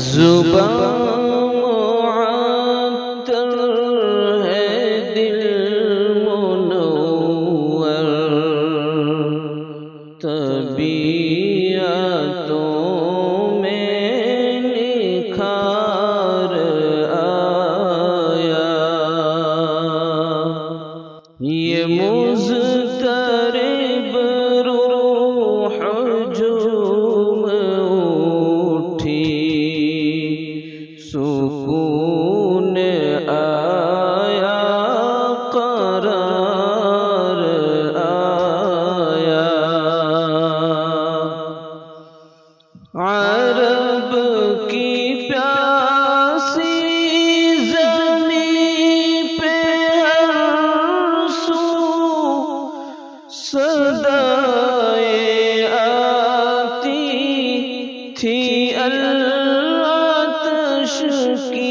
زباں معطر ہے دل منور طبیعتوں میں نکھار آیا یہ مضطرب روح جھوم اٹھی سکون آیا قرار آیا عرب کی پیاسی زمین پہ ہر سو صدائیں آتی تھی آتش کی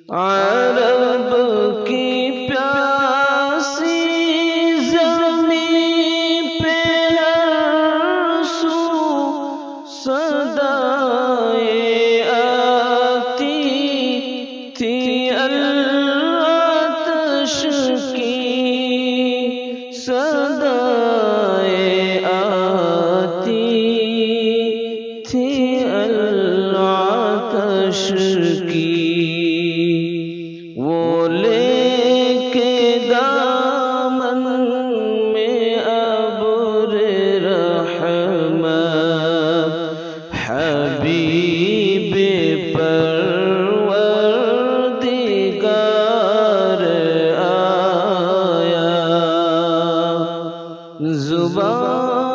عرب کی پیاسی زمین پہ ہر سو صدائیں آتی تھی آتش کی صدائیں آتی تھی آتش کی وہ لے کے دامن میں ابر رحمت حبیب پروردگار آیا زبان